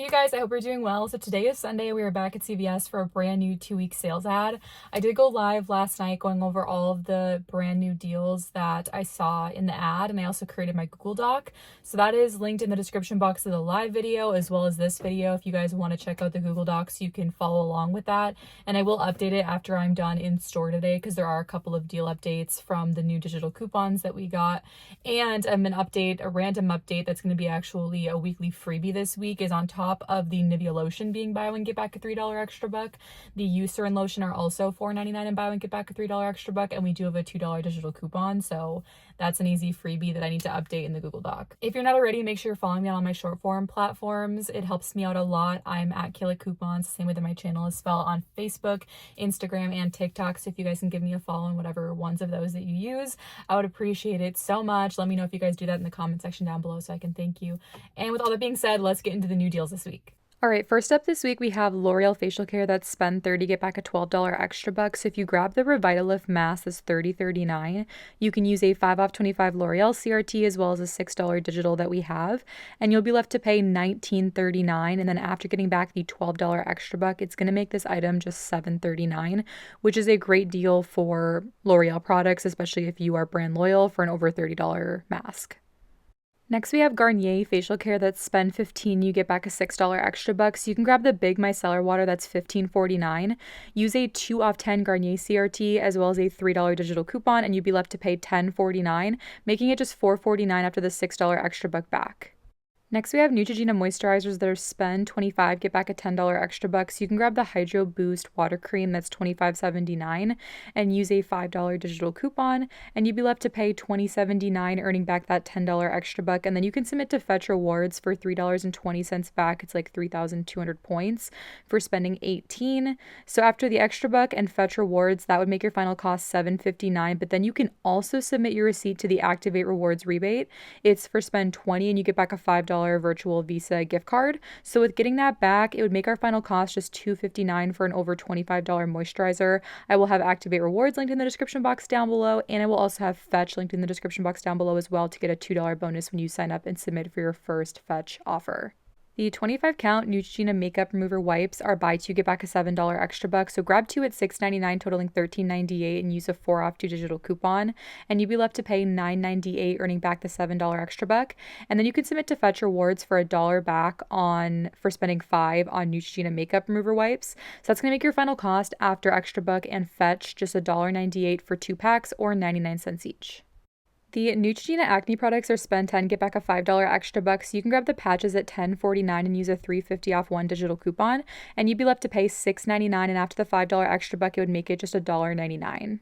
Hey you guys, I hope you're doing well. So today is Sunday. We are back at CVS for a brand new 2-week sales ad. I did go live last night going over all of the brand new deals that I saw in the ad, and I also created my Google Doc. So that is linked in the description box of the live video as well as this video. If you guys want to check out the Google Docs, you can follow along with that. And I will update it after I'm done in store today because there are a couple of deal updates from the new digital coupons that we got. And a random update that's going to be actually a weekly freebie this week is on top of the Nivea lotion being buy one get back a $3 extra buck. The Eucerin lotion are also $4.99 and buy one get back a $3 extra buck, and we do have a $2 digital coupon, so that's an easy freebie that I need to update in the Google Doc. If you're not already, make sure you're following me on all my short form platforms. It helps me out a lot. I'm at kaylakoupons, same way that my channel is spelled, on Facebook, Instagram, and TikTok. So if you guys can give me a follow on whatever ones of those that you use, I would appreciate it so much. Let me know if you guys do that in the comment section down below so I can thank you. And with all that being said, let's get into the new deals this week. All right, first up this week, we have L'Oreal Facial Care that's spend $30, get back a $12 extra buck. So if you grab the Revitalift mask that's $30.39, you can use a 5 off 25 L'Oreal CRT as well as a $6 digital that we have, and you'll be left to pay $19.39. And then after getting back the $12 extra buck, it's going to make this item just $7.39, which is a great deal for L'Oreal products, especially if you are brand loyal, for an over $30 mask. Next, we have Garnier Facial Care that's spend $15, you get back a $6 extra buck. So you can grab the Big Micellar Water that's $15.49. Use a 2 off 10 Garnier CRT as well as a $3 digital coupon, and you'd be left to pay $10.49, making it just $4.49 after the $6 extra buck back. Next, we have Neutrogena moisturizers that are spend $25, get back a $10 extra buck. So you can grab the Hydro Boost Water Cream that's $25.79 and use a $5 digital coupon, and you'd be left to pay $20.79, earning back that $10 extra buck. And then you can submit to Fetch Rewards for $3.20 back. It's like 3,200 points for spending $18. So after the extra buck and Fetch Rewards, that would make your final cost $7.59. But then you can also submit your receipt to the Activate Rewards rebate. It's for spend $20 and you get back a $5 virtual Visa gift card. So with getting that back, it would make our final cost just $2.59 for an over $25 moisturizer. I will have Activate Rewards linked in the description box down below, and I will also have Fetch linked in the description box down below as well to get a $2 bonus when you sign up and submit for your first Fetch offer. The 25 count Neutrogena makeup remover wipes are buy 2 get back a $7 extra buck. So grab 2 at $6.99, totaling $13.98, and use a 4 off 2 digital coupon, and you'd be left to pay $9.98, earning back the $7 extra buck. And then you can submit to Fetch Rewards for $1 back for spending $5 on Neutrogena makeup remover wipes. So that's gonna make your final cost after extra buck and Fetch just $1.98 for 2 packs, or 99 cents each. The Neutrogena acne products are spend $10, get back a $5 extra buck. So you can grab the patches at $10.49 and use a $3.50 off 1 digital coupon, and you'd be left to pay $6.99, and after the $5 extra buck, it would make it just $1.99.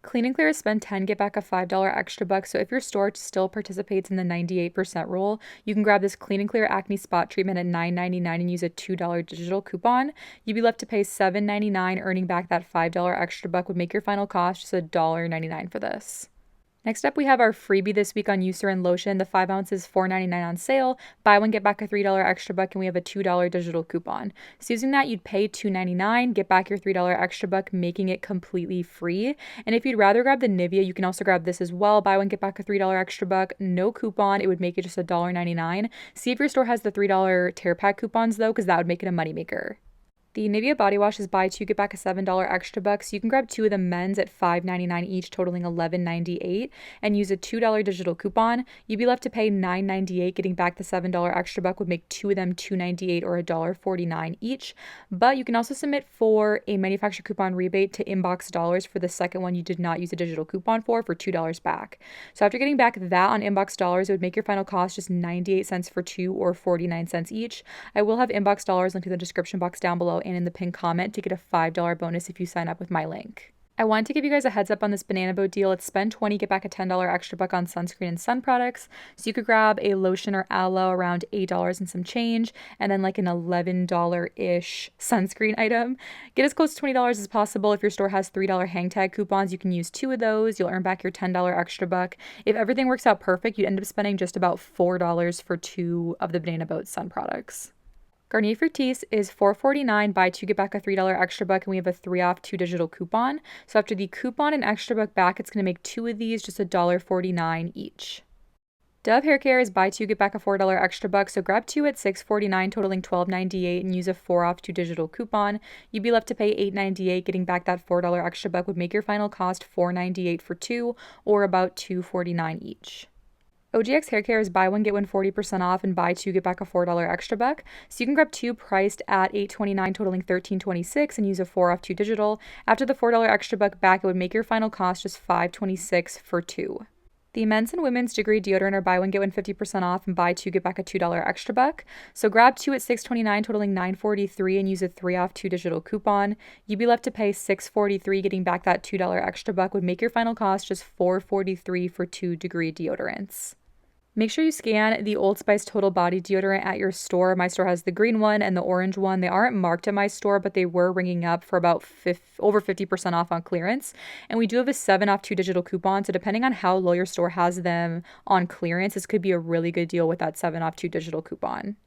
Clean and Clear is spend $10, get back a $5 extra buck. So if your store still participates in the 98% rule, you can grab this Clean and Clear acne spot treatment at $9.99 and use a $2 digital coupon. You'd be left to pay $7.99, earning back that $5 extra buck would make your final cost just $1.99 for this. Next up, we have our freebie this week on Eucerin lotion. The 5 ounce is $4.99 on sale. Buy one, get back a $3 extra buck, and we have a $2 digital coupon. So using that, you'd pay $2.99, get back your $3 extra buck, making it completely free. And if you'd rather grab the Nivea, you can also grab this as well. Buy one, get back a $3 extra buck, no coupon. It would make it just $1.99. See if your store has the $3 tear pack coupons though, because that would make it a moneymaker. The Nivea body wash is buy 2, get back a $7 extra buck. So you can grab 2 of the men's at $5.99 each, totaling $11.98, and use a $2 digital coupon. You'd be left to pay $9.98. Getting back the $7 extra buck would make 2 of them $2.98 or $1.49 each. But you can also submit for a manufacturer coupon rebate to Inbox Dollars for the second one you did not use a digital coupon for $2 back. So after getting back that on Inbox Dollars, it would make your final cost just 98 cents for 2 or 49 cents each. I will have Inbox Dollars linked in the description box down below and in the pinned comment to get a $5 bonus if you sign up with my link. I wanted to give you guys a heads up on this banana boat deal. It's spend $20, get back a $10 extra buck on sunscreen and sun products. So you could grab a lotion or aloe around $8 and some change, and then like an $11-ish sunscreen item. Get as close to $20 as possible. If your store has $3 hang tag coupons, you can use 2 of those. You'll earn back your $10 extra buck. If everything works out perfect, you'd end up spending just about $4 for 2 of the banana boat sun products. Garnier Fructis is $4.49, buy 2, get back a $3 extra buck, and we have a 3 off 2 digital coupon. So after the coupon and extra buck back, it's going to make 2 of these just $1.49 each. Dove hair care is buy two, get back a $4 extra buck. So grab two at $6.49, totaling $12.98, and use a 4 off 2 digital coupon. You'd be left to pay $8.98. Getting back that $4 extra buck would make your final cost $4.98 for two, or about $2.49 each. OGX hair care is buy one, get one 40% off, and buy two, get back a $4 extra buck. So you can grab two priced at $8.29, totaling $13.26, and use a 4 off 2 digital. After the $4 extra buck back, it would make your final cost just $5.26 for two. The men's and women's degree deodorant are buy one, get one 50% off, and buy two, get back a $2 extra buck. So grab two at $6.29, totaling $9.43, and use a 3 off 2 digital coupon. You'd be left to pay $6.43. Getting back that $2 extra buck would make your final cost just $4.43 for 2 degree deodorants. Make sure you scan the Old Spice Total Body Deodorant at your store. My store has the green one and the orange one. They aren't marked at my store, but they were ringing up for about over 50% off on clearance. And we do have a 7 off 2 digital coupon. So depending on how low your store has them on clearance, this could be a really good deal with that 7 off 2 digital coupon.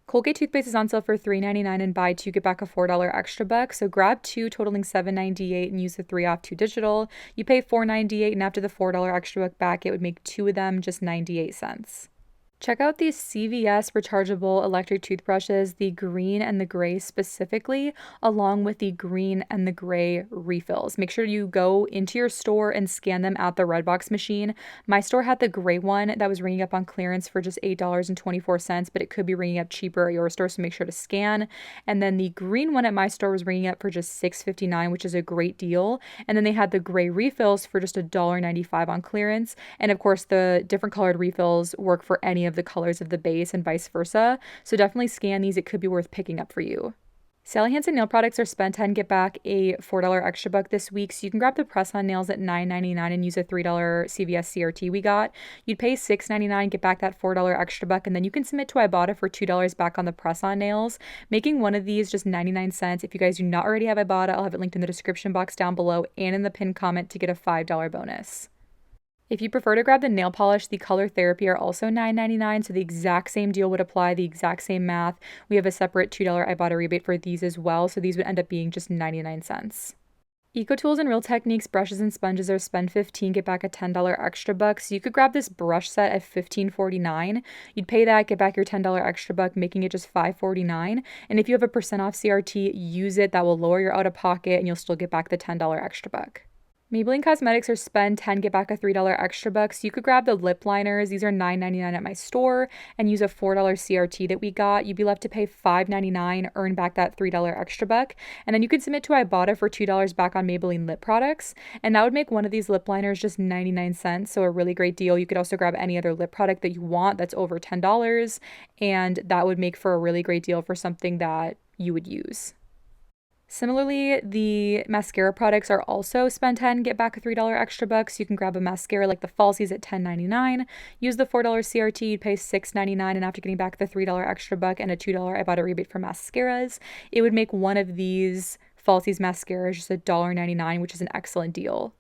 Colgate toothpaste is on sale for $3.99 and buy two, get back a $4 extra buck. So grab two, totaling $7.98, and use the 3 off 2 digital. You pay $4.98, and after the $4 extra buck back, it would make two of them just 98 cents. Check out these CVS rechargeable electric toothbrushes, the green and the gray specifically, along with the green and the gray refills. Make sure you go into your store and scan them at the Redbox machine. My store had the gray one that was ringing up on clearance for just $8.24, but it could be ringing up cheaper at your store, so make sure to scan. And then the green one at my store was ringing up for just $6.59, which is a great deal. And then they had the gray refills for just $1.95 on clearance. And of course, the different colored refills work for any of the colors of the base and vice versa. So definitely scan these. It could be worth picking up for you. Sally Hansen nail products are spend 10, get back a $4 extra buck this week. So you can grab the press-on nails at $9.99 and use a $3 CVS CRT we got. You'd pay $6.99, get back that $4 extra buck, and then you can submit to Ibotta for $2 back on the press-on nails, making one of these just 99 cents. If you guys do not already have Ibotta, I'll have it linked in the description box down below and in the pinned comment to get a $5 bonus. If you prefer to grab the nail polish, the Color Therapy are also $9.99, so the exact same deal would apply, the exact same math. We have a separate $2 Ibotta rebate for these as well, so these would end up being just 99 cents. EcoTools and Real Techniques brushes and sponges are spend 15, get back a $10 extra buck. So you could grab this brush set at $15.49. You'd pay that, get back your $10 extra buck, making it just $5.49. And if you have a % off CRT, use it. That will lower your out-of-pocket, and you'll still get back the $10 extra buck. Maybelline Cosmetics are spend 10, get back a $3 extra buck. So you could grab the lip liners. These are $9.99 at my store, and use a $4 CRT that we got. You'd be left to pay $5.99, earn back that $3 extra buck. And then you could submit to Ibotta for $2 back on Maybelline lip products. And that would make one of these lip liners just 99 cents. So a really great deal. You could also grab any other lip product that you want that's over $10. And that would make for a really great deal for something that you would use. Similarly, the mascara products are also spend 10, get back a $3 extra buck. So you can grab a mascara like the Falsies at $10.99, use the $4 CRT, you'd pay $6.99, and after getting back the $3 extra buck and a $2 Ibotta rebate for mascaras, it would make one of these Falsies mascaras just $1.99, which is an excellent deal.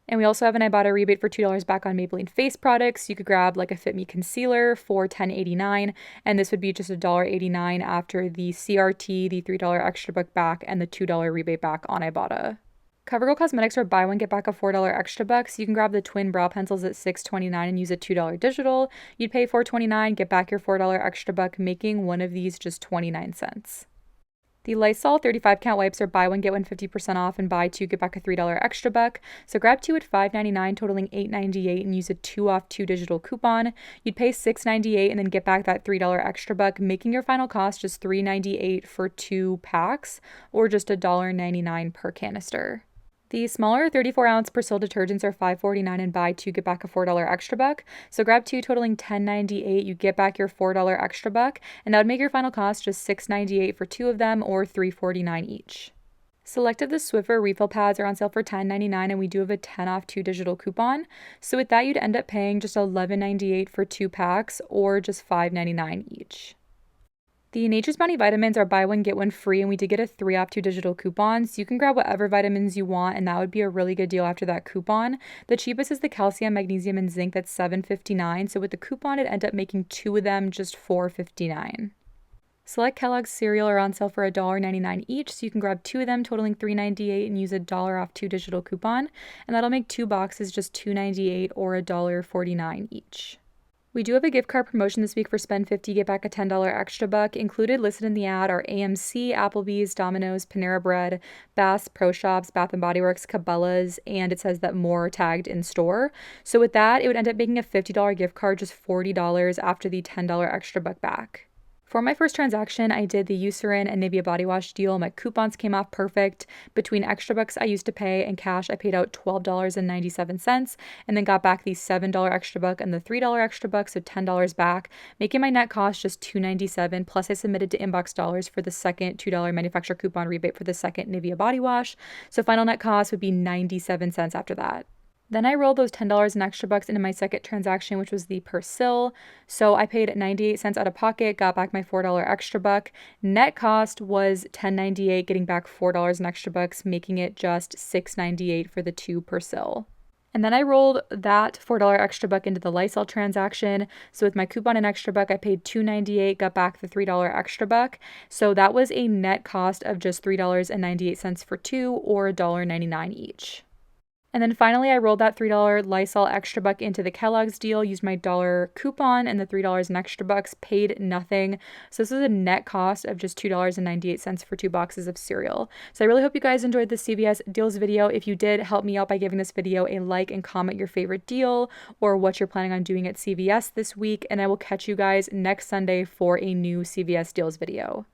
And we also have an Ibotta rebate for $2 back on Maybelline face products. You could grab like a Fit Me concealer for $10.89, and this would be just $1.89 after the CRT, the $3 extra buck back, and the $2 rebate back on Ibotta. CoverGirl Cosmetics are buy one, get back a $4 extra buck. So you can grab the twin brow pencils at $6.29 and use a $2 digital. You'd pay $4.29, get back your $4 extra buck, making one of these just 29 cents. The Lysol 35 count wipes are buy one, get one 50% off, and buy two, get back a $3 extra buck. So grab two at $5.99, totaling $8.98, and use a 2 off 2 digital coupon. You'd pay $6.98 and then get back that $3 extra buck, making your final cost just $3.98 for 2 packs, or just $1.99 per canister. The smaller 34-ounce Persil detergents are $5.49 and buy two, get back a $4 extra buck. So grab two, totaling $10.98. You get back your $4 extra buck, and that would make your final cost just $6.98 for 2 of them, or $3.49 each. Select of the Swiffer refill pads are on sale for $10.99, and we do have a 10 off 2 digital coupon. So with that, you'd end up paying just $11.98 for 2 packs, or just $5.99 each. The Nature's Bounty vitamins are buy one, get one free, and we did get a 3 off 2 digital coupon, so you can grab whatever vitamins you want, and that would be a really good deal after that coupon. The cheapest is the calcium, magnesium, and zinc. That's $7.59, so with the coupon, it'd end up making 2 of them just $4.59. Select Kellogg's cereal are on sale for $1.99 each, so you can grab 2 of them, totaling $3.98, and use a $1 off 2 digital coupon, and that'll make 2 boxes just $2.98 or $1.49 each. We do have a gift card promotion this week for spend 50, get back a $10 extra buck. Included, listed in the ad, are AMC, Applebee's, Domino's, Panera Bread, Bass Pro Shops, Bath & Body Works, Cabela's, and it says that more tagged in store. So with that, it would end up making a $50 gift card just $40 after the $10 extra buck back. For my first transaction, I did the Eucerin and Nivea body wash deal. My coupons came off perfect. Between extra bucks I used to pay and cash, I paid out $12.97 and then got back the $7 extra buck and the $3 extra buck, so $10 back, making my net cost just $2.97. Plus, I submitted to Inbox Dollars for the second $2 manufacturer coupon rebate for the second Nivea body wash. So final net cost would be 97 cents after that. Then I rolled those $10 in extra bucks into my second transaction, which was the Persil. So I paid 98 cents out of pocket, got back my $4 extra buck. Net cost was $10.98, getting back $4 in extra bucks, making it just $6.98 for the 2 Persil. And then I rolled that $4 extra buck into the Lysol transaction. So with my coupon and extra buck, I paid $2.98, got back the $3 extra buck. So that was a net cost of just $3.98 for 2, or $1.99 each. And then finally, I rolled that $3 Lysol extra buck into the Kellogg's deal, used my dollar coupon and the $3 in extra bucks, paid nothing. So this is a net cost of just $2.98 for 2 boxes of cereal. So I really hope you guys enjoyed this CVS deals video. If you did, help me out by giving this video a like and comment your favorite deal or what you're planning on doing at CVS this week. And I will catch you guys next Sunday for a new CVS deals video.